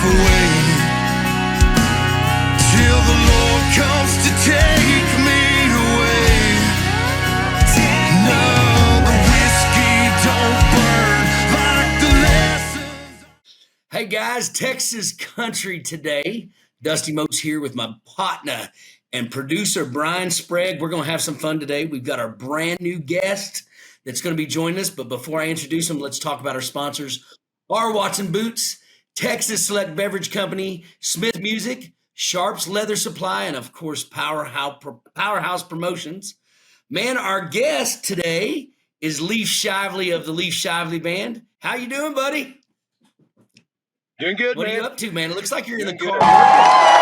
away till the Lord comes to take me away. No, the whiskey don't burn like the lessons. Hey guys, Texas Country today. Dusty Moats here with my partner and producer Brian Sprague. We're going to have some fun today. We've got our brand new guest that's going to be joining us. But before I introduce him, let's talk about our sponsors. Our Watson Boots, Texas Select Beverage Company, Smith Music, Sharps Leather Supply, and of course, Powerhouse Promotions. Man, our guest today is Leif Shively of the Leif Shively Band. How you doing, buddy? Doing good, What man. are you up to, man? It looks like you're in the Doing car.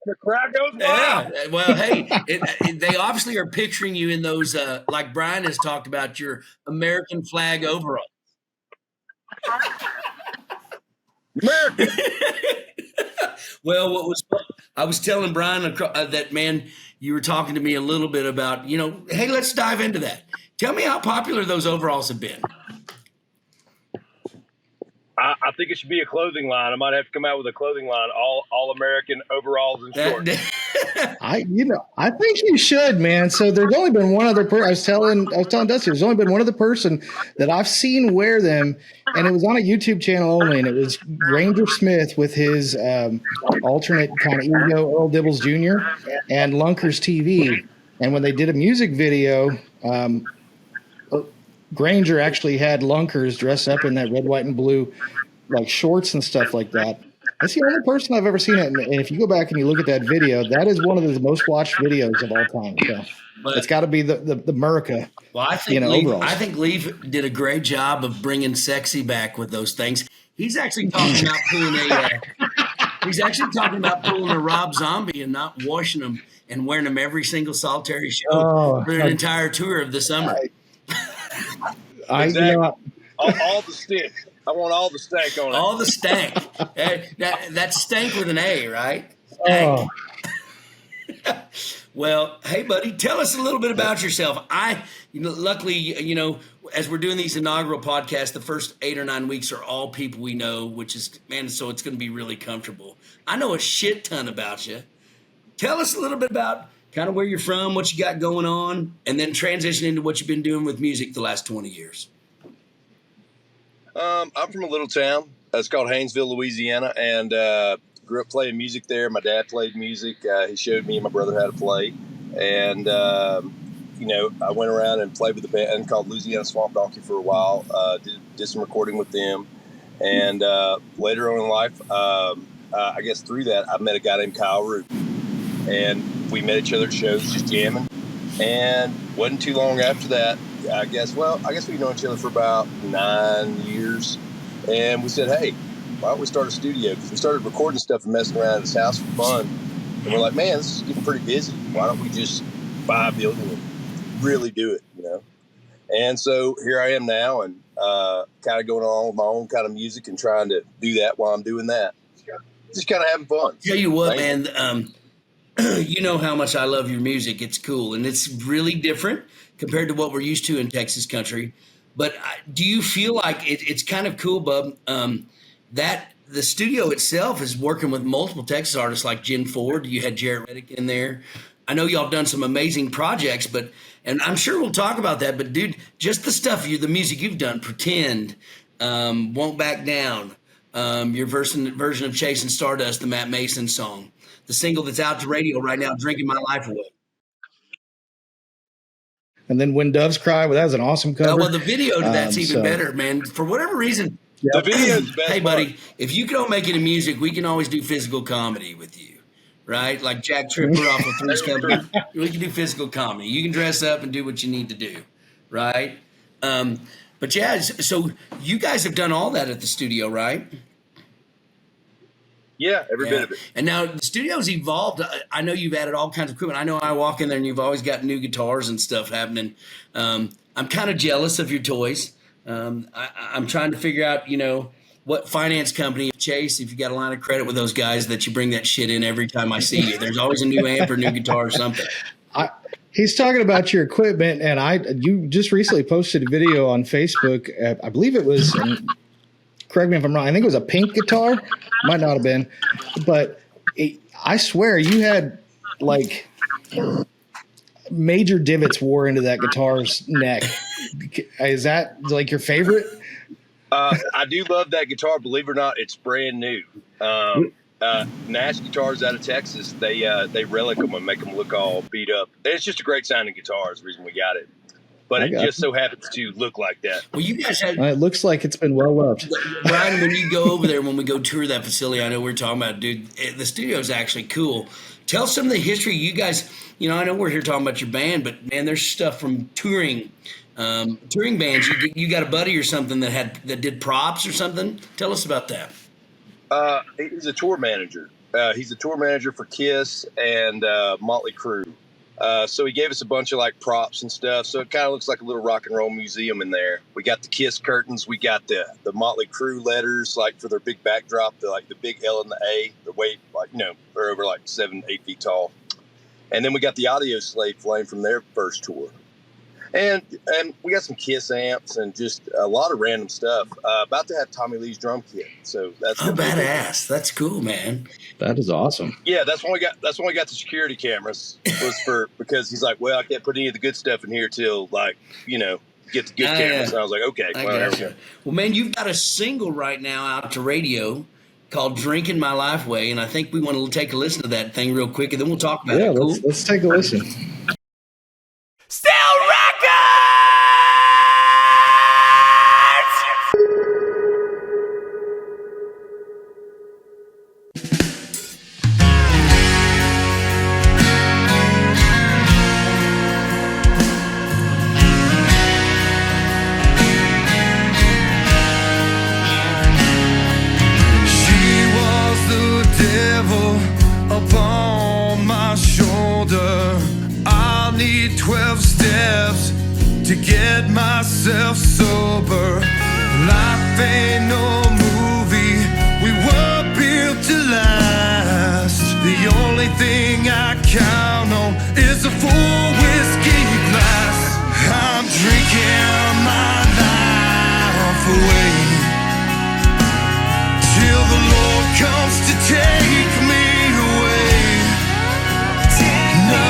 The crowd goes wild. Yeah. Well, hey, they obviously are picturing you in those, like Brian has talked about, your American flag overall. America. Well, I was telling Brian that, man, you were talking to me a little bit about, hey, let's dive into that. Tell me how popular those overalls have been. I think it should be a clothing line. I might have to come out with a clothing line, all American overalls and shorts. I think you should, man. So there's only been one other person. I was telling Dusty, there's only been one other person that I've seen wear them, and it was on a YouTube channel only, and it was Granger Smith with his alternate kind of ego, Earl Dibbles Jr. and Lunkers TV. And when they did a music video, Granger actually had Lunkers dress up in that red, white, and blue, like shorts and stuff like that. That's the only person I've ever seen it. And if you go back and you look at that video, that is one of the most watched videos of all time. So it's got to be the America. Well, I think Leif did a great job of bringing sexy back with those things. He's actually talking about pulling a Rob Zombie and not washing them and wearing them every single solitary show for an entire tour of the summer. Exactly. All the stick. I want all the stank on it. All the stank. That's stank with an A, right? Oh. Well, hey, buddy, tell us a little bit about yourself. Luckily, as we're doing these inaugural podcasts, the first 8 or 9 weeks are all people we know, which is, man, so it's going to be really comfortable. I know a shit ton about you. Tell us a little bit about kind of where you're from, what you got going on, and then transition into what you've been doing with music the last 20 years. I'm from a little town. It's called Haynesville, Louisiana, and grew up playing music there. My dad played music. He showed me and my brother how to play. And, I went around and played with a band called Louisiana Swamp Donkey for a while, did some recording with them. And later on in life, I guess through that, I met a guy named Kyle Root. And we met each other at shows just jamming. And wasn't too long after that, I guess we've known each other for about 9 years. And we said, hey, why don't we start a studio? Because we started recording stuff and messing around at his house for fun. And we're like, man, this is getting pretty busy. Why don't we just buy a building and really do it, And so here I am now and kind of going on with my own kind of music and trying to do that while I'm doing that. Just kind of having fun. Tell you what, man, you know how much I love your music. It's cool. And it's really different compared to what we're used to in Texas country. But do you feel like it's kind of cool, Bub, that the studio itself is working with multiple Texas artists like Jen Ford? You had Jarrett Reddick in there. I know y'all have done some amazing projects, and I'm sure we'll talk about that. But, dude, just the music you've done, Pretend, Won't Back Down, your version of Chasing Stardust, the Matt Mason song, the single that's out to radio right now, Drinking My Life Away. And then When Doves Cry, that was an awesome cover. Well, the video to that's even better, man. For whatever reason. The video's best. Hey, buddy, if you don't make it in music, we can always do physical comedy with you, right? Like Jack Tripper off of Three's Company. We can do physical comedy. You can dress up and do what you need to do, right? But, yeah, so you guys have done all that at the studio, right? Yeah, every bit of it. And now the studio's evolved. I know you've added all kinds of equipment. I know I walk in there and you've always got new guitars and stuff happening. I'm kind of jealous of your toys. I'm trying to figure out, what finance company, Chase, if you got a line of credit with those guys that you bring that shit in every time I see you. There's always a new amp or new guitar or something. He's talking about your equipment, and you just recently posted a video on Facebook. I believe it was, and correct me if I'm wrong, I think it was a pink guitar. Might not have been, but I swear you had like major divots wore into that guitar's neck. Is that like your favorite? I do love that guitar. Believe it or not, it's brand new. Nash Guitars out of Texas, they relic them and make them look all beat up. It's just a great sounding guitar is the reason we got it. But it just so happens to look like that. Well, you guys had. It looks like it's been well loved. Brian, when you go over there, when we go tour that facility, I know we're talking about, dude, the studio is actually cool. Tell some of the history. You guys, I know we're here talking about your band, but man, there's stuff from touring bands. You got a buddy or something that did props or something. Tell us about that. He's a tour manager. He's a tour manager for Kiss and Motley Crue. So he gave us a bunch of like props and stuff. So it kind of looks like a little rock and roll museum in there. We got the Kiss curtains. We got the Motley Crue letters, like for their big backdrop, the big L and the A. The weight, they're over like 7-8 feet tall. And then we got the Audio Slave Flame from their first tour. And we got some Kiss amps and just a lot of random stuff. About to have Tommy Lee's drum kit, so that's badass. That's cool, man. That is awesome. Yeah, that's when we got the security cameras. Because he's like, well, I can't put any of the good stuff in here till get the good cameras. Yeah. So I was like, okay, well, man, you've got a single right now out to radio called "Drinking My Life Away," and I think we want to take a listen to that thing real quick, and then we'll talk about it. Cool? Let's take a listen. Still records! She was the devil upon my shoulder. I'll need 12 steps to get myself sober. Life ain't no movie, we were built to last. The only thing I count on is a full whiskey glass. I'm drinking my life away till the Lord comes to take me away. No,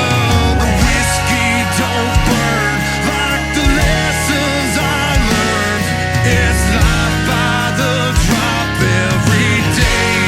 the whiskey don't burn like the lessons I learned. It's life by the drop every day.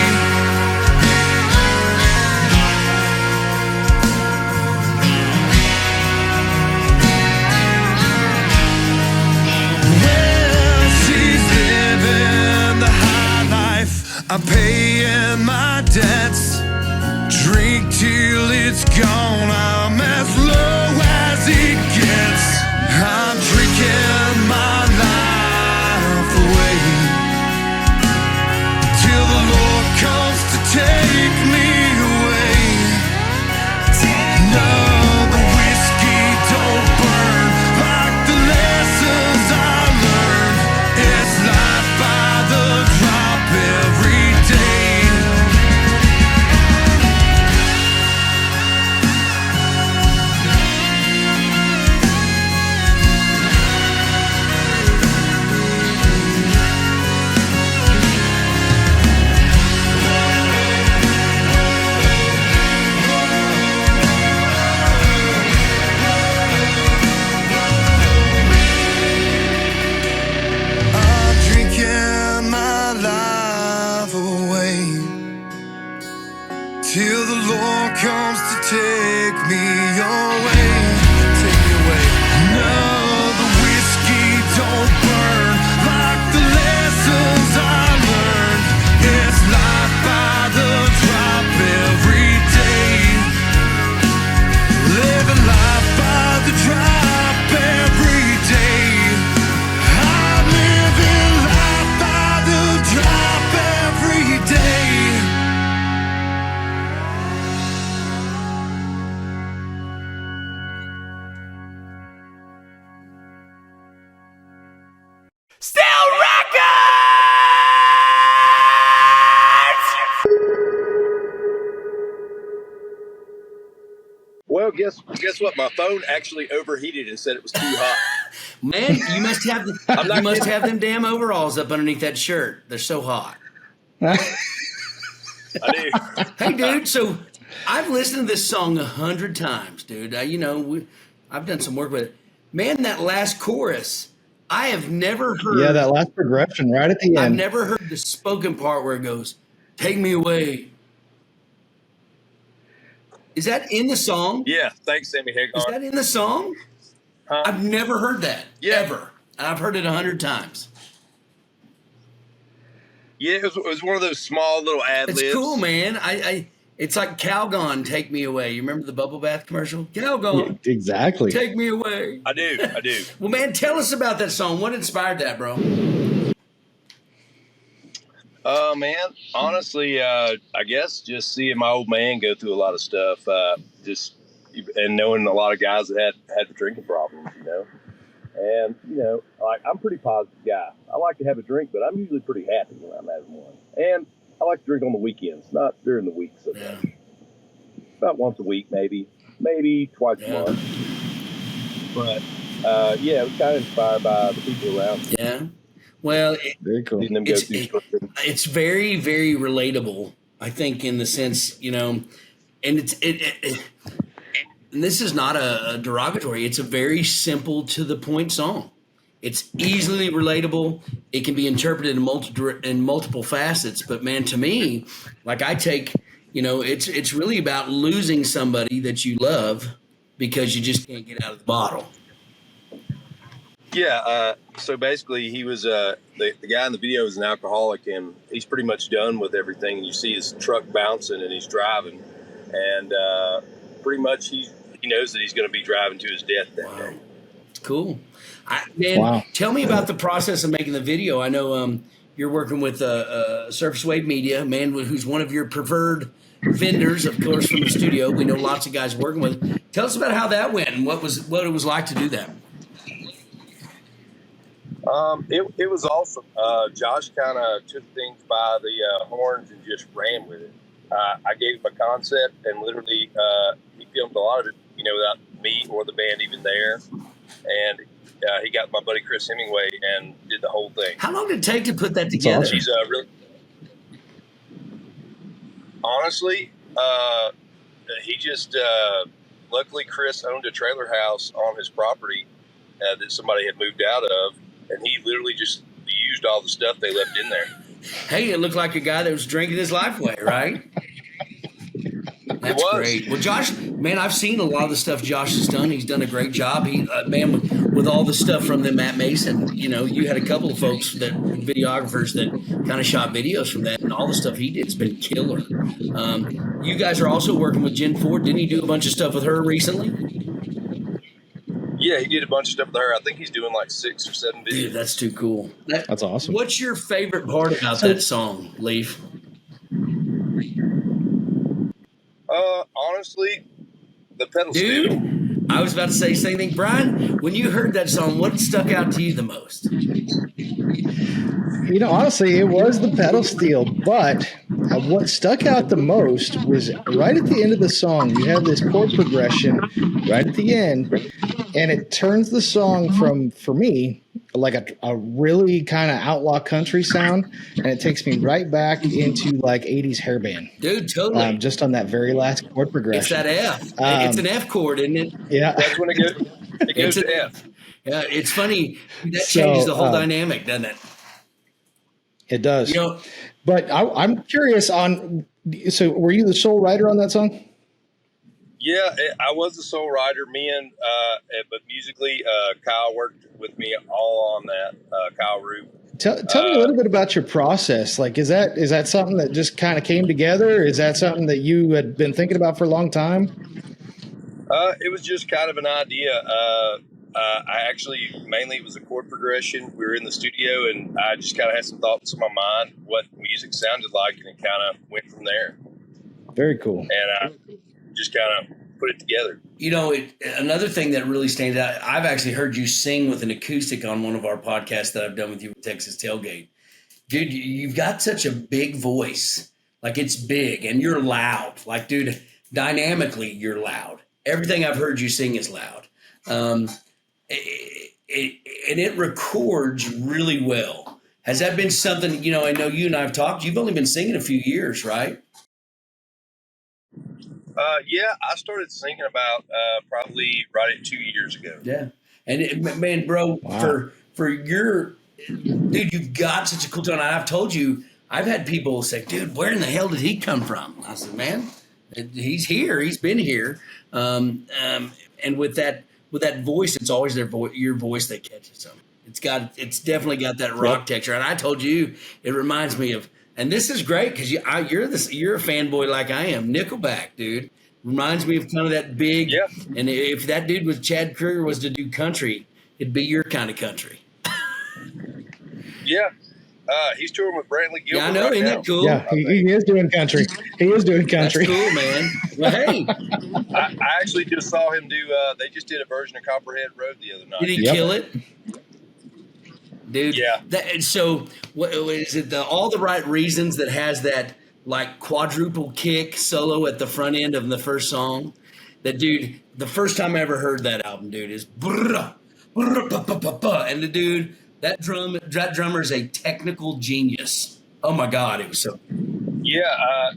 guess what? My phone actually overheated and said it was too hot. Man, you must have them damn overalls up underneath that shirt. They're so hot. I do. Hey, dude. So I've listened to this song 100 times, dude. I've done some work with it. Man, that last chorus, I have never heard. Yeah, that last progression right at the end. I've never heard the spoken part where it goes, "Take me away." Is that in the song? Yeah, thanks, Sammy Hagar. Is that in the song? Huh? I've never heard that ever. I've heard it 100 times. Yeah, it was one of those small little ad libs. It's cool, man. It's like Calgon, "Take Me Away." You remember the bubble bath commercial? Calgon, Yeah, exactly. "Take Me Away." I do. Well, man, tell us about that song. What inspired that, bro? Man, honestly, I guess just seeing my old man go through a lot of stuff, and knowing a lot of guys that had drinking problems, And, like, I'm a pretty positive guy. I like to have a drink, but I'm usually pretty happy when I'm having one. And I like to drink on the weekends, not during the week so much. About once a week, maybe twice a month. But, it was kind of inspired by the people around me. Yeah. Well, very cool. It's very, very relatable, I think, in the sense, and and this is not a derogatory. It's a very simple, to the point song. It's easily relatable. It can be interpreted in multiple facets. But man, to me, like I take, it's really about losing somebody that you love because you just can't get out of the bottle. Yeah. So basically, he was the guy in the video is an alcoholic, and he's pretty much done with everything. And you see his truck bouncing, and he's driving, and pretty much he knows that he's going to be driving to his death that day. It's cool. Tell me about the process of making the video. I know you're working with Surface Wave Media, man, who's one of your preferred vendors, of course, from the studio. We know lots of guys working with. Tell us about how that went and what it was like to do that. It was awesome. Josh kind of took things by the horns and just ran with it. I gave him a concept, and literally he filmed a lot of it, without me or the band even there. And he got my buddy Chris Hemingway and did the whole thing. How long did it take to put that together? She's really, honestly, he just luckily Chris owned a trailer house on his property that somebody had moved out of, and he literally just used all the stuff they left in there. Hey, it looked like a guy that was drinking his life away, right? That's great. Well, Josh, man, I've seen a lot of the stuff Josh has done. He's done a great job. He, man, with all the stuff from the Matt Mason, you had a couple of folks videographers that kind of shot videos from that, and all the stuff he did has been killer. You guys are also working with Jen Ford. Didn't he do a bunch of stuff with her recently? Yeah, he did a bunch of stuff with her. I think he's doing like 6 or 7 videos. Dude, that's too cool. That's awesome. What's your favorite part about that song, Leif? Honestly, the pedal steel. Dude, I was about to say the same thing. Brian, when you heard that song, what stuck out to you the most? Honestly, it was the pedal steel, but what stuck out the most was right at the end of the song, you have this chord progression right at the end, and it turns the song from, for me, like a really kind of outlaw country sound, and it takes me right back into like 80s hairband. Dude, totally. Just on that very last chord progression. It's that F. It's an F chord, isn't it? Yeah. That's when it goes to F. Yeah, it's funny. That changes the whole dynamic, doesn't it? It does. But I'm curious so were you the sole writer on that song? Yeah, I was the sole writer. But musically, Kyle worked with me all on that. Kyle Roop. Tell me a little bit about your process. Like, is that something that just kind of came together? Is that something that you had been thinking about for a long time? It was just kind of an idea. I actually, mainly it was a chord progression. We were in the studio, and I just kind of had some thoughts in my mind what music sounded like, and it kind of went from there. Very cool. And I just kind of put it together. Another thing that really stands out, I've actually heard you sing with an acoustic on one of our podcasts that I've done with you with Texas Tailgate. Dude, you've got such a big voice. Like, it's big, and you're loud. Like, dude, dynamically, you're loud. Everything I've heard you sing is loud. Um, and it records really well. Has that been something, I know you and I've talked, you've only been singing a few years, right? Yeah, I started singing about probably right at 2 years ago. Yeah. And man, bro, Wow. for your dude, you've got such a cool tone. I've told you, I've had people say, dude, where in the hell did he come from? I said, man, he's here. He's been here. And with that voice, it's always your voice that catches them. It's definitely got that rock texture. And I told you, it reminds me of, and this is great because you're a fanboy like I am. Nickelback, dude, reminds me of kind of that big. Yeah. And if that dude was Chad Kroeger was to do country, it'd be your kind of country. Yeah. He's touring with Brantley Gilbert. Yeah, I know. Right Isn't now. that cool? Yeah, he is doing country. He is doing That's country. cool, man. Well, hey, I actually just saw him do. They just did a version of Copperhead Road the other night. did he Yep. kill it? Dude, Yeah. So, what is it? All the right reasons that has that like quadruple kick solo at the front end of the first song. That dude, the first time I ever heard that album, dude, is brrrah, brrrah, ba, ba, ba, ba. And the dude, that drummer is a technical genius. Oh my God, it was so. Yeah.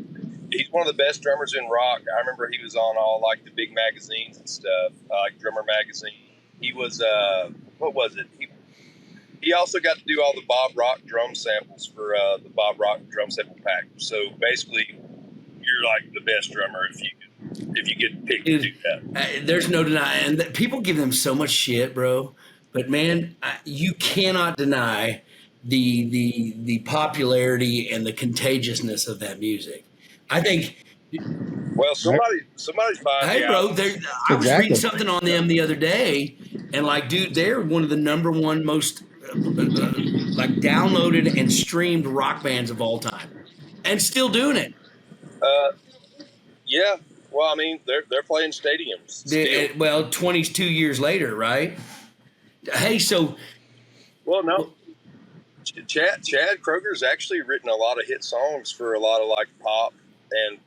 He's one of the best drummers in rock. I remember he was on all like the big magazines and stuff, like Drummer Magazine. He was what was it? He also got to do all the Bob Rock drum samples for the Bob Rock drum sample pack. So basically, you're like the best drummer if you get picked to do that. There's no denying that people give them so much shit, bro. But man, you cannot deny the popularity and the contagiousness of that music. I think. Well, somebody's buying. Hey, the bro, album. I was reading Exactly. something on them the other day, and like, dude, they're one of the number one most like downloaded and streamed rock bands of all time, and still doing it. Yeah. Well, I mean, they're playing stadiums. Still. Well, 22 years later, right? Hey, so Well, no. Chad Kroeger's actually written a lot of hit songs for a lot of like pop and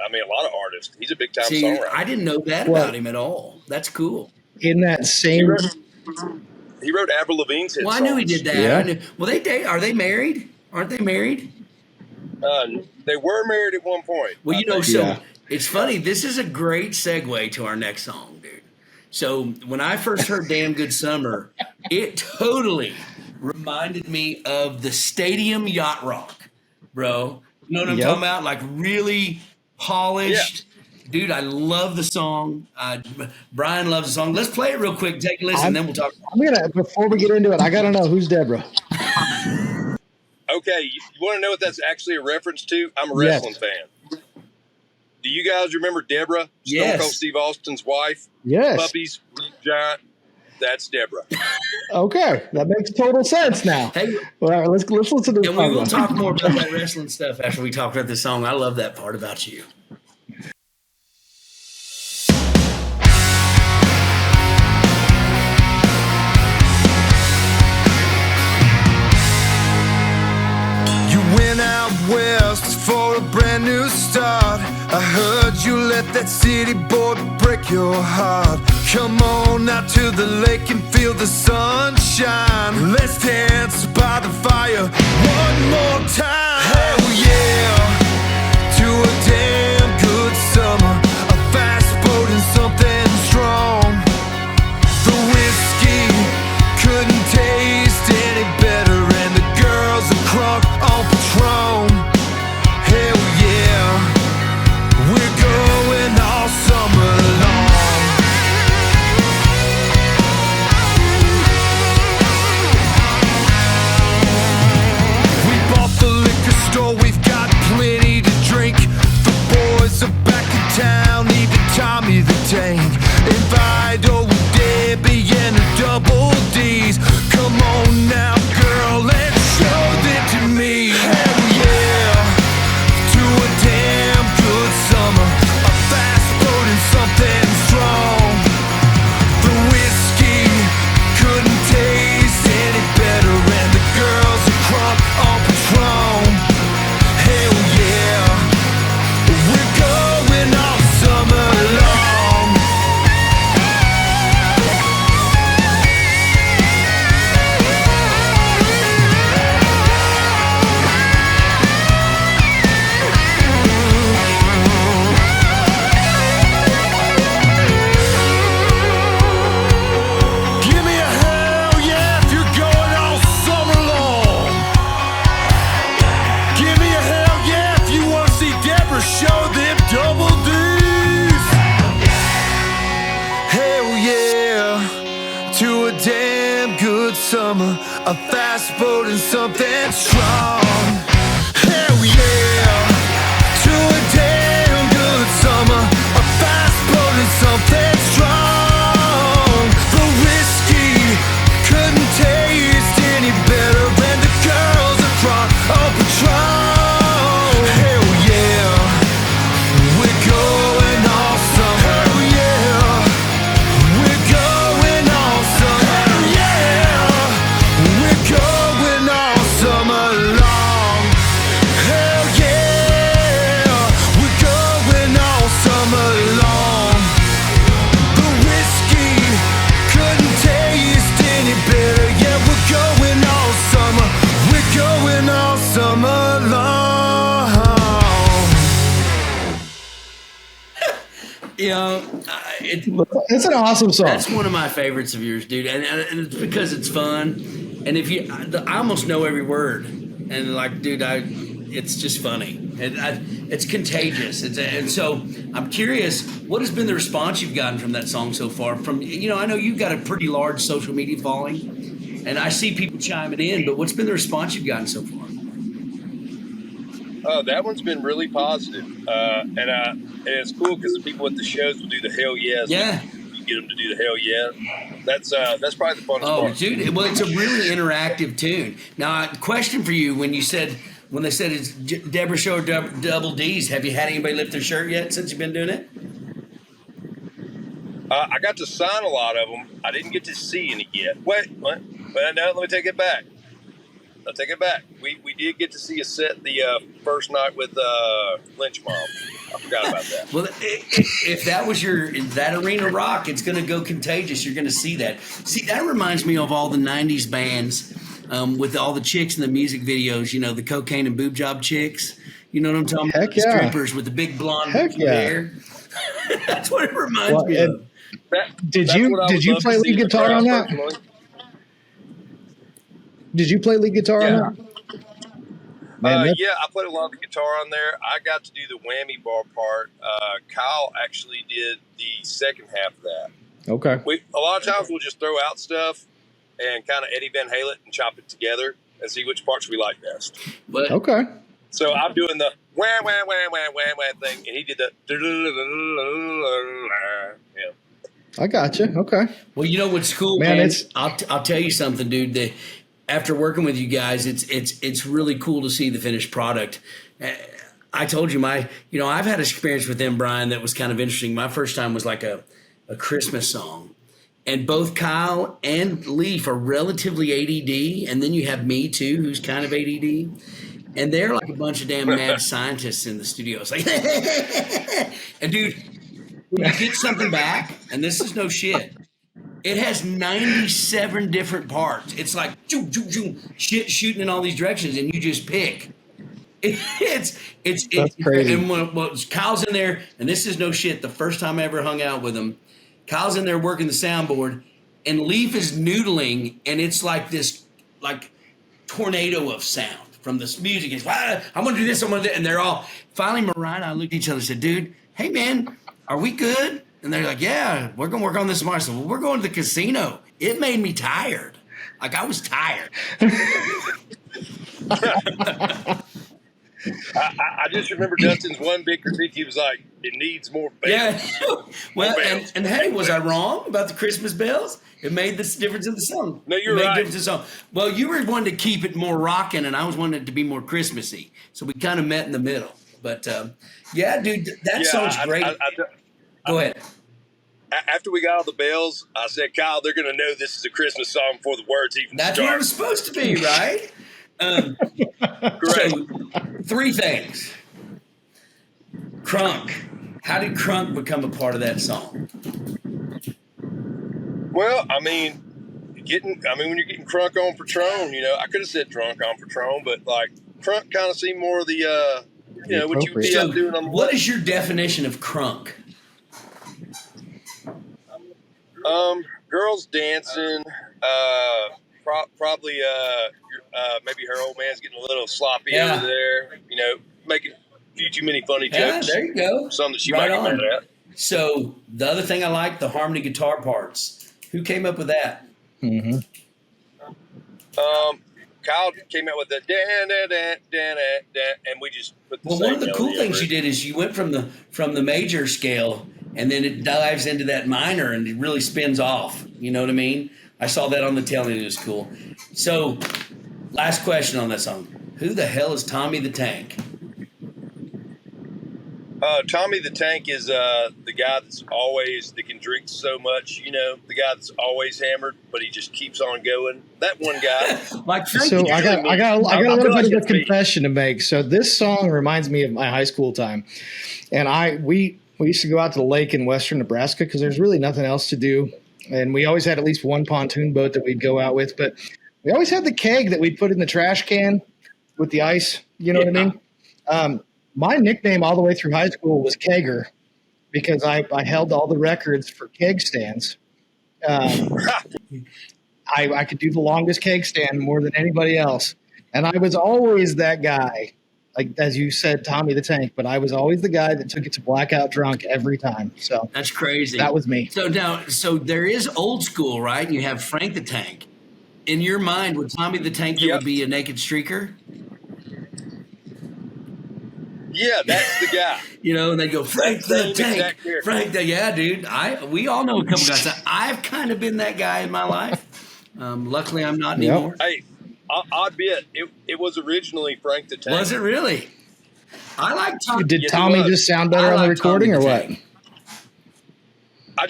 I mean a lot of artists. He's a big time see, songwriter. I didn't know that Well- about him at all. That's cool. In that same, He wrote Avril Lavigne's hit Well, I songs. knew he did that. Yeah. I knew, well, are they married? Aren't they married? They were married at one point. Well, I think. so Yeah. it's funny. This is a great segue to our next song, dude. So when I first heard "Damn Good Summer," it totally reminded me of the Stadium Yacht Rock, bro. You know what I'm Yep. talking about? Like really polished. Dude, I love the song. Brian loves the song. Let's play it real quick. Take a listen, then we'll talk. before we get into it, I got to know who's Deborah. Okay, you want to know what that's actually a reference to? I'm a Yes. wrestling fan. Do you guys remember Deborah? Stone Yes. Cold Steve Austin's wife? Yes. Puppies, giant. That's Deborah. Okay, that makes total sense now. Hey, Well, let's listen to this. and we will song. talk more about that wrestling stuff after we talk about this song. I love that part about you. You went out west for a brand new start. I heard you let that city boy break your heart. Come on out to the lake and feel the sunshine. Let's dance by the fire one more time. Hell yeah, to a damn good summer. A fast boat and something strong. The whiskey couldn't taste any better, and the girls are crunk on Patron. Hell yeah, we're going all summer long. We bought the liquor store, we've got plenty to drink. The boys to a damn good summer, a fast boat and something strong. Hell yeah, to a damn good summer, a fast boat and something strong. The whiskey couldn't taste any better than the girls across on Patron. Hell yeah, we're going all summer. Hell yeah, we're going all summer. Hell yeah, we're going all summer long. Hell yeah, we're going all summer long. The whiskey couldn't taste any better. Yeah, we're going all summer. We're going all summer long. You know, It's an awesome song. that's one of my favorites of yours, dude, and it's because it's fun. And if you, I almost know every word, and like, dude, it's just funny, and it's contagious. And so I'm curious, what has been the response you've gotten from that song so far? From, you know, I know you've got a pretty large social media following, and I see people chiming in, but what's been the response you've gotten so far? That one's been really positive, and it's cool because the people at the shows will do the hell yes. Yeah. You get them to do the hell yeah. That's probably the funnest Oh, part. dude! Well, it's a really interactive tune. Now, question for you: when they said it's Deborah Show or Double D's, have you had anybody lift their shirt yet since you've been doing it? I got to sign a lot of them. I didn't get to see any yet. Wait, what? But no, let me take it back. I'll take it back. We did get to see a set the first night with Lynch Mob. I forgot about that. Well, if that was that arena rock, it's going to go contagious. You're going to see that. See, that reminds me of all the '90s bands with all the chicks in the music videos. You know, the cocaine and boob job chicks. You know what I'm talking about? Heck yeah. Strippers with the big blonde Heck yeah. hair. That's what it reminds me of. Did you play lead guitar on that? Personally. Did you play lead guitar on that? Man, Yeah, I played a lot of the guitar on there. I got to do the whammy bar part. Kyle actually did the second half of that. Okay. A lot of times we'll just throw out stuff and kind of Eddie Van Halen it and chop it together and see which parts we like best. But Okay. So I'm doing the wham wham wham wham wham wham thing, and he did the yeah. I got you. Okay. well, you know what's cool, Man, man? it's- I'll tell you something, dude. After working with you guys, it's really cool to see the finished product. I told you I've had an experience with them, Brian, that was kind of interesting. My first time was like a Christmas song. And both Kyle and Leif are relatively ADD. And then you have me too, who's kind of ADD. And they're like a bunch of damn mad scientists in the studio. It's like, and dude, when you get something back, and this is no shit, it has 97 different parts. It's like shit shooting in all these directions, and you just pick. It's crazy. And when Kyle's in there, and this is no shit. The first time I ever hung out with him, Kyle's in there working the soundboard, and Leif is noodling, and it's like this tornado of sound from this music. It's I'm gonna do this, I'm gonna do that. And they're all finally Mariah and I looked at each other and said, dude, hey man, are we good? And they're like, yeah, we're gonna work on this tomorrow. I said, well, we're going to the casino. It made me tired. Like I was tired. I just remember Dustin's one big critique. He was like, "It needs more bells." Yeah. Well, and hey, was I wrong about the Christmas bells? It made this difference in the song. No, you're it made right. a difference in the song. Well, you were wanting to keep it more rocking, and I was wanting it to be more Christmassy. So we kind of met in the middle. But yeah, dude, that song's great. Go ahead. After we got all the bells, I said, Kyle, they're going to know this is a Christmas song before the words even That's start. what it was supposed to be, right? Great. So, 3 things. Crunk. How did Crunk become a part of that song? Well, I mean, when you're getting crunk on Patron, I could have said drunk on Patron, but like crunk kind of seemed more the, what you would be out doing on the what is your definition of crunk? Girls dancing, probably maybe her old man's getting a little sloppy over there, making a few too many funny jokes. Yeah, there you go. Something that she Right might on. get mad at. So the other thing I like, the harmony guitar parts. Who came up with that? Mm-hmm. Kyle came out with the dan dan dan dan dan, and we just put the Well, same one of the cool melody things over you it. did is you went from the major scale, and then it dives into that minor, and it really spins off. You know what I mean? I saw that on the tail end. It was cool. So, last question on that song: who the hell is Tommy the Tank? Tommy the Tank is the guy that can drink so much, the guy that's always hammered, but he just keeps on going. That one guy. Like Frank. So I got a little feel like bit of a it's me. confession to make. So this song reminds me of my high school time, and we used to go out to the lake in western Nebraska because there's really nothing else to do, and we always had at least one pontoon boat that we'd go out with. But we always had the keg that we'd put in the trash can with the ice. You know what I mean? My nickname all the way through high school was Kegger because I held all the records for keg stands. I could do the longest keg stand more than anybody else. And I was always that guy, like as you said, Tommy the Tank, but I was always the guy that took it to blackout drunk every time. So That's crazy. that was me. So there is old school, right? You have Frank the Tank. In your mind, would Tommy the Tank that would be a naked streaker? Yeah, that's the guy. And they go, Frank the Tank. Frank yeah, dude. We all know a couple guys. I've kind of been that guy in my life. Luckily, I'm not anymore. Hey, I'll admit, it was originally Frank the Tank. Was it really? I like Tommy. Did Tommy just sound better on the recording or what? I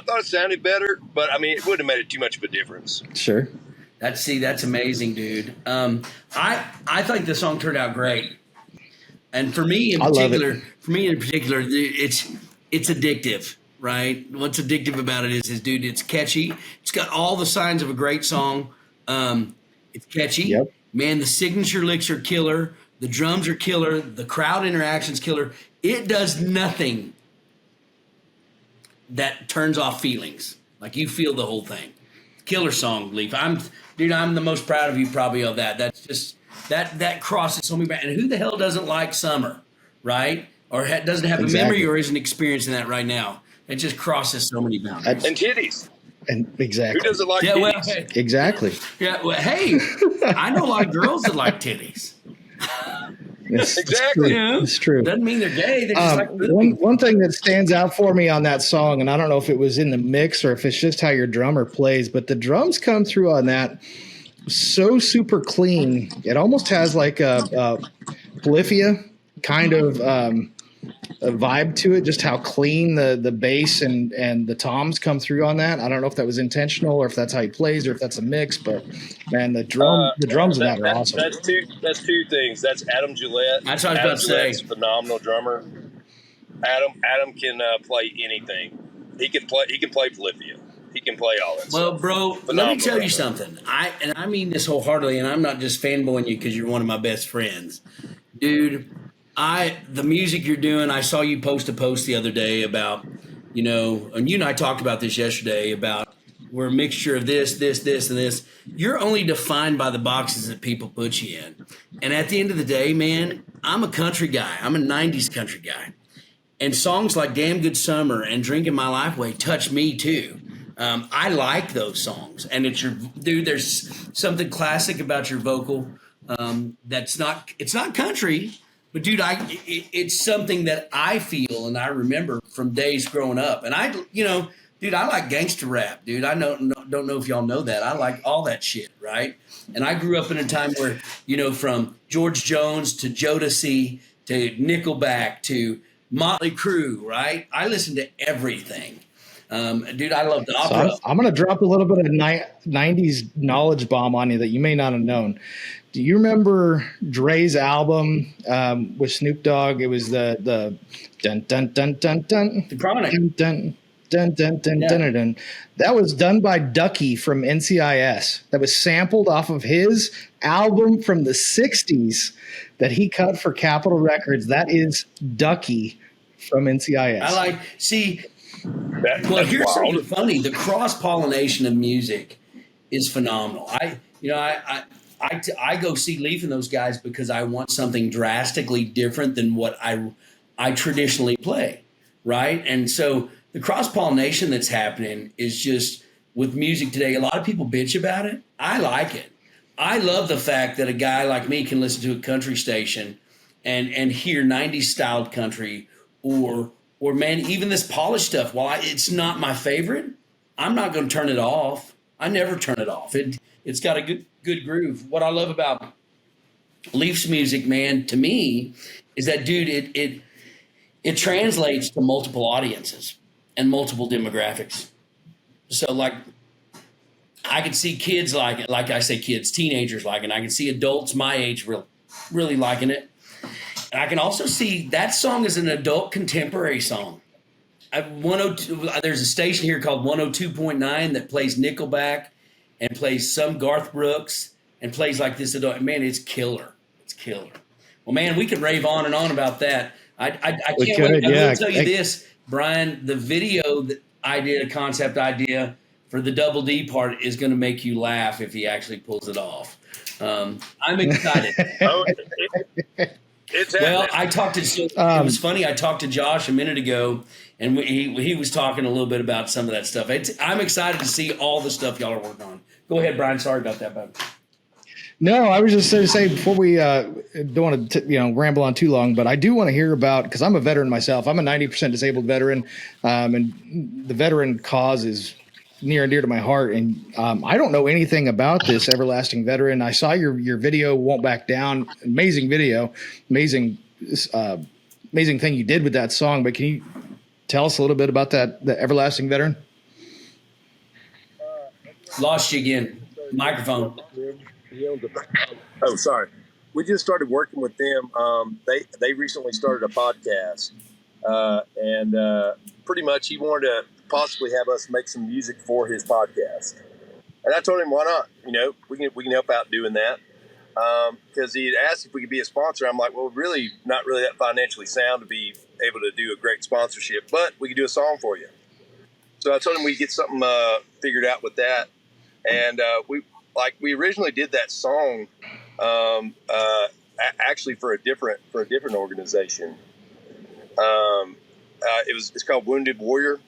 thought it sounded better, but I mean, it wouldn't have made it too much of a difference. Sure. That's amazing, dude. I think the song turned out great. And for me in particular, it's addictive, right? What's addictive about it is dude, it's catchy. It's got all the signs of a great song. It's catchy. Yep. Man, the signature licks are killer. The drums are killer. The crowd interaction's killer. It does nothing that turns off feelings. Like you feel the whole thing. Killer song, Leif. I'm the most proud of you probably of that. That's just that crosses so many boundaries. And who the hell doesn't like summer, right? Or doesn't have a memory or isn't experiencing that right now? It just crosses so many boundaries. And titties. And exactly. Who doesn't like titties? Well, hey, Exactly. yeah. Well, hey, I know a lot of girls that like titties. Exactly. It's true. Doesn't mean they're gay. They're just like one thing that stands out for me on that song, and I don't know if it was in the mix or if it's just how your drummer plays, but the drums come through on that so super clean. It almost has like a Polyphia kind of a vibe to it, just how clean the bass and the toms come through on that. I don't know if that was intentional or if that's how he plays or if that's a mix, but man, the drums in that are awesome. That's two things. That's Adam Gillette. That's what I was about to say. Gillette's a phenomenal drummer. Adam can play anything. He can play Polyphia. He can play all that. Well, bro, let me tell you something. I mean this wholeheartedly, and I'm not just fanboying you because you're one of my best friends, dude. The music you're doing, I saw you post a post the other day about, and you and I talked about this yesterday about we're a mixture of this, and this. You're only defined by the boxes that people put you in. And at the end of the day, man, I'm a country guy. I'm a 90s country guy. And songs like Damn Good Summer and Drinking My Life Away touch me too. I like those songs. And there's something classic about your vocal it's not country. But dude, it's something that I feel and I remember from days growing up. And I like gangster rap, dude. I don't know if y'all know that. I like all that shit, right? And I grew up in a time where, from George Jones to Jodeci to Nickelback to Motley Crue, right? I listened to everything. Dude, I love the opera. So I'm going to drop a little bit of 90s knowledge bomb on you that you may not have known. Do you remember Dre's album with Snoop Dogg? It was the dun dun dun dun dun. The Chronic. Dun dun dun dun dun dun dun. That was done by Ducky from NCIS. That was sampled off of his album from the 60s that he cut for Capitol Records. That is Ducky from NCIS. Here's something funny. The cross-pollination of music is phenomenal. I go see Leif and those guys because I want something drastically different than what I traditionally play, right? And so the cross-pollination that's happening is just with music today. A lot of people bitch about it. I like it. I love the fact that a guy like me can listen to a country station and hear 90s styled country or man, even this polished stuff. While it's not my favorite, I'm not going to turn it off. I never turn it off. It's got a good groove. What I love about Leaf's music, man, to me, is that dude. It translates to multiple audiences and multiple demographics. So like I can see kids like it, like I say kids, teenagers liking it. I can see adults my age really liking it. And I can also see that song is an adult contemporary song. 102, there's a station here called 102.9 that plays Nickelback and plays some Garth Brooks and plays like this adult. Man, it's killer. It's killer. Well, man, we could rave on and on about that. I can't wait. I will tell you this, Brian, the video that I did, a concept idea for the Double D part, is going to make you laugh if he actually pulls it off. I'm excited. Well, I talked to, it was funny. I talked to Josh a minute ago, and he was talking a little bit about some of that stuff. I'm excited to see all the stuff y'all are working on. Go ahead, Brian. Sorry about that, bud. No, I was just going to say before we don't want to ramble on too long, but I do want to hear about, because I'm a veteran myself. I'm a 90% disabled veteran, and the veteran cause is near and dear to my heart. And I don't know anything about this Everlasting Veteran. I saw your video, Won't Back Down. Amazing video, amazing thing you did with that song. But can you tell us a little bit about the Everlasting Veteran? Lost you again. Microphone. Oh, sorry. We just started working with them. They recently started a podcast, and pretty much he wanted to possibly have us make some music for his podcast. And I told him, why not? We can help out doing that. Because he had asked if we could be a sponsor. I'm like, well, really not really that financially sound to be able to do a great sponsorship, but we could do a song for you. So I told him we'd get something figured out with that. And we originally did that song actually for a different organization. It's called Wounded Warrior.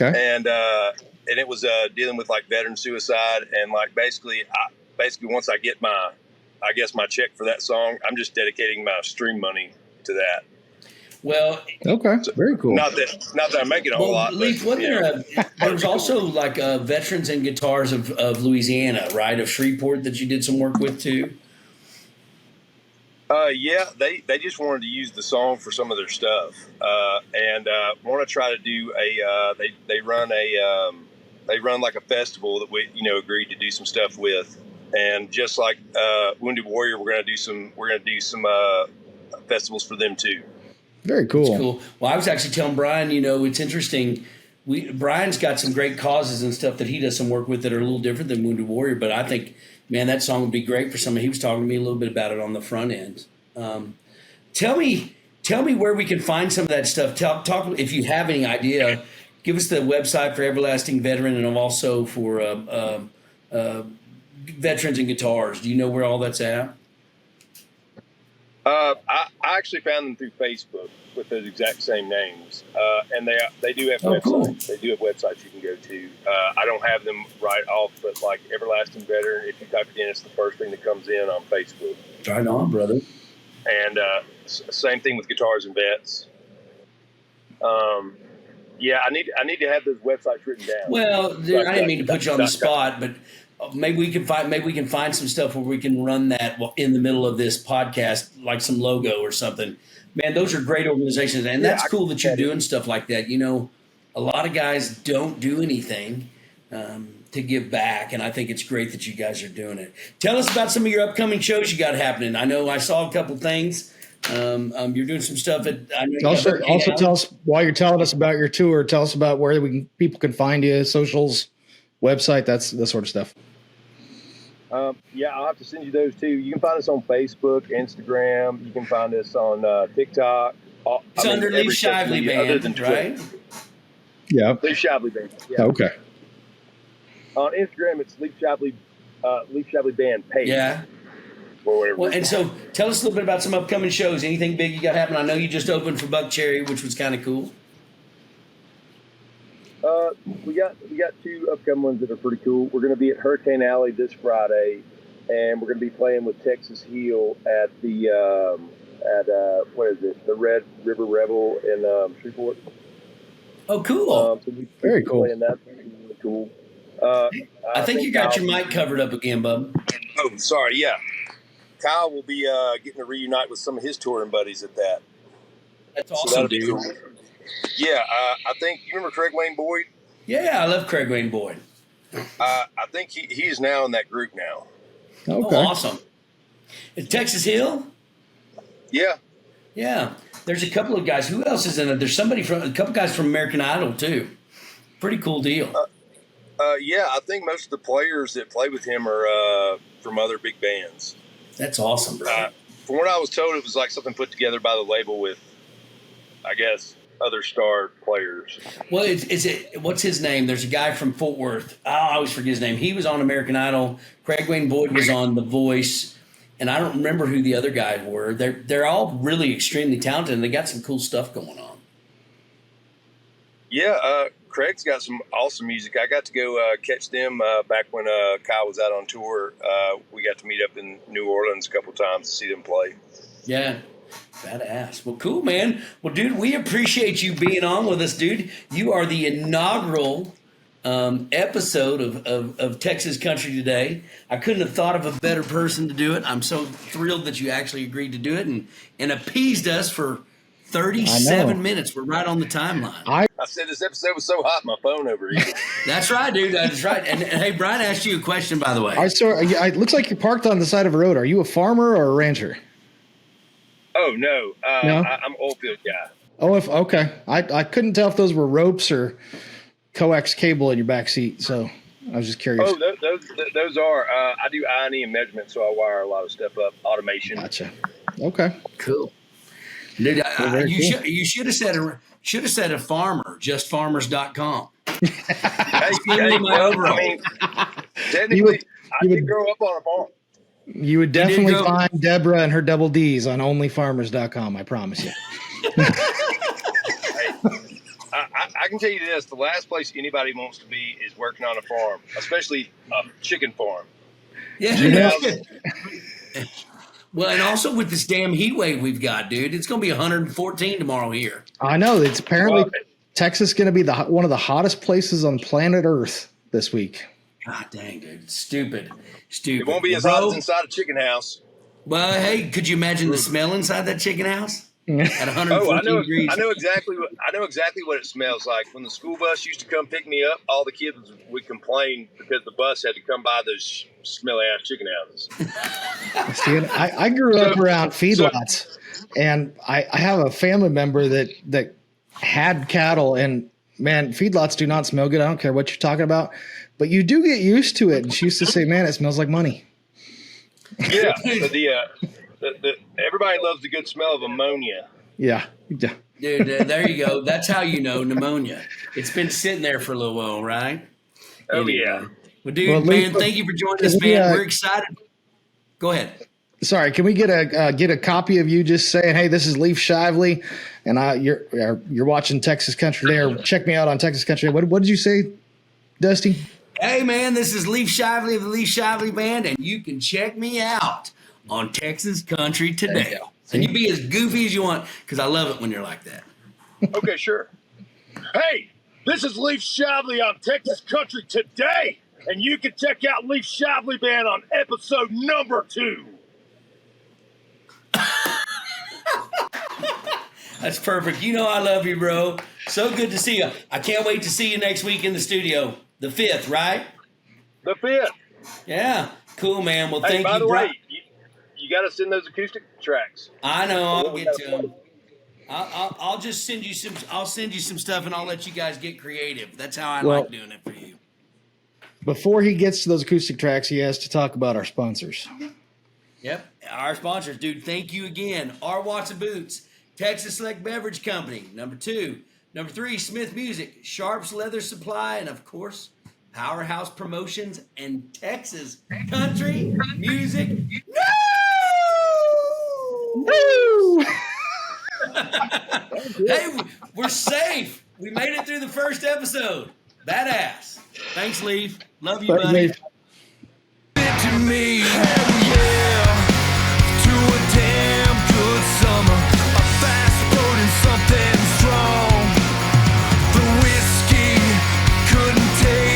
Okay. And it was dealing with like veteran suicide, and like basically once I get my check for that song, I'm just dedicating my stream money to that. Well, okay, so, very cool. Not that I'm making a whole lot. Leif, there was also like veterans and guitars of Louisiana, right? Of Shreveport that you did some work with too. Yeah, they just wanted to use the song for some of their stuff, and want to try to do they run like a festival that we agreed to do some stuff with, and just like Wounded Warrior, we're gonna do some festivals for them too. Very cool. That's cool. Well, I was actually telling Brian, it's interesting. Brian's got some great causes and stuff that he does some work with that are a little different than Wounded Warrior, but I think, man, that song would be great for somebody. He was talking to me a little bit about it on the front end. Tell me where we can find some of that stuff. Talk if you have any idea. Give us the website for Everlasting Veteran, and also for veterans and guitars. Do you know where all that's at? I actually found them through Facebook with those exact same names, and they do have websites. Cool. They do have websites you can go to. I don't have them right off, but like Everlasting Veteran, if you type it in, it's the first thing that comes in on Facebook. Right on, brother. And same thing with Guitars and Vets. Yeah, I need to have those websites written down. Well, I didn't mean to put you on the spot, but maybe we can find some stuff where we can run that in the middle of this podcast, like some logo or something. Man, those are great organizations, and that's cool that you're doing stuff like that. A lot of guys don't do anything to give back, and I think it's great that you guys are doing it. Tell us about some of your upcoming shows you got happening. I know I saw a couple things. You're doing some stuff at. Also tell us, while you're telling us about your tour, tell us about where people can find you, socials, website, that sort of stuff. Yeah, I'll have to send you those too. You can find us on Facebook, Instagram. You can find us on TikTok. It's under Leif Shively Band, right? Yeah. Leif Shively Band. Yeah. Okay. On Instagram, it's Leif Shively Band page. Yeah. Or whatever. Well, and so tell us a little bit about some upcoming shows. Anything big you got happening? I know you just opened for Buck Cherry, which was kind of cool. We got two upcoming ones that are pretty cool. We're going to be at Hurricane Alley this Friday, and we're going to be playing with Texas Heel at the what is it? The Red River Revel in Shreveport. Oh, cool. So we Very cool. Playing that. Really cool. I think you got Kyle, your mic covered up again, bub. Oh, sorry. Yeah, Kyle will be getting to reunite with some of his touring buddies at that. That's So awesome, that'll be dude. cool. Yeah, I think you remember Craig Wayne Boyd. Yeah, I love Craig Wayne Boyd. I think he is now in that group now. Okay. Oh, awesome. Is Texas Hill? Yeah. Yeah. There's a couple of guys. Who else is in it? There's a couple guys from American Idol too. Pretty cool deal. Yeah, I think most of the players that play with him are from other big bands. That's awesome, bro. From what I was told, it was like something put together by the label with, I guess, other star players. Well, what's his name? There's a guy from Fort Worth. I always forget his name. He was on American Idol. Craig Wayne Boyd was on The Voice. And I don't remember who the other guys were. They're all really extremely talented, and they got some cool stuff going on. Yeah, Craig's got some awesome music. I got to go catch them back when Kyle was out on tour. We got to meet up in New Orleans a couple times to see them play. Yeah. Badass. Well, cool, man. Well, dude, we appreciate you being on with us, dude. You are the inaugural episode of Texas Country Today. I couldn't have thought of a better person to do it. I'm so thrilled that you actually agreed to do it and appeased us for 37 minutes. We're right on the timeline. I said this episode was so hot, my phone overheated. That's right, dude. That's right. And hey, Brian asked you a question, by the way. I saw. It looks like you're parked on the side of a road. Are you a farmer or a rancher? Oh, no. No? I'm an oil field guy. Oh, okay. I couldn't tell if those were ropes or coax cable in your back seat, so I was just curious. Oh, those are. I do I&E and measurement, so I wire a lot of stuff up. Automation. Gotcha. Okay. Cool. Dude, you should have said a farmer, justfarmers.com. Technically, I did grow up on a farm. You would definitely find Deborah and her double D's on onlyfarmers.com, I promise you. I can tell you this, the last place anybody wants to be is working on a farm, especially a chicken farm. Yeah. Well, and also with this damn heat wave we've got, dude, it's going to be 114 tomorrow here. I know. It's apparently Texas is going to be one of the hottest places on planet Earth this week. God dang, dude. Stupid. It won't be as hot as inside a chicken house. Well, hey, could you imagine the smell inside that chicken house? At 114 degrees. I know exactly what it smells like. When the school bus used to come pick me up, all the kids would complain because the bus had to come by those smelly ass chicken houses. See, I grew up around feedlots, and I have a family member that had cattle, and man, feedlots do not smell good. I don't care what you're talking about, but you do get used to it. And she used to say, "Man, it smells like money." Yeah, everybody loves the good smell of ammonia. Yeah. Dude, there you go. That's how you know pneumonia. It's been sitting there for a little while, right? Oh, yeah. Well, dude, man, thank you for joining us, man. We're excited. Go ahead. Sorry, can we get a copy of you just saying, "Hey, this is Leif Shively, and you're watching Texas Country Day, or check me out on Texas Country Day." What did you say, Dusty? Hey, man, this is Leif Shively of the Leif Shively Band, and you can check me out on Texas Country Today. And you be as goofy as you want, because I love it when you're like that. Okay, sure. Hey, this is Leif Shively on Texas Country Today, and you can check out Leif Shively Band on episode number 2. That's perfect. You know I love you, bro. So good to see you. I can't wait to see you next week in the studio. The 5th, right? The 5th. Yeah. Cool, man. Well, thank you. By the way, you got to send those acoustic tracks. I know. I'll get to them. I'll just send you some. I'll send you some stuff, and I'll let you guys get creative. That's how I like doing it for you. Before he gets to those acoustic tracks, he has to talk about our sponsors. Yep, our sponsors, dude. Thank you again. R. Watson Boots, Texas Select Beverage Company. Number 2, number 3, Smith Music, Sharps Leather Supply, and of course, Powerhouse Promotions and Texas Country Music. No! Woo! Hey, we're safe. We made it through the first episode. Badass. Thanks, Leif. Love you, But, buddy. To me,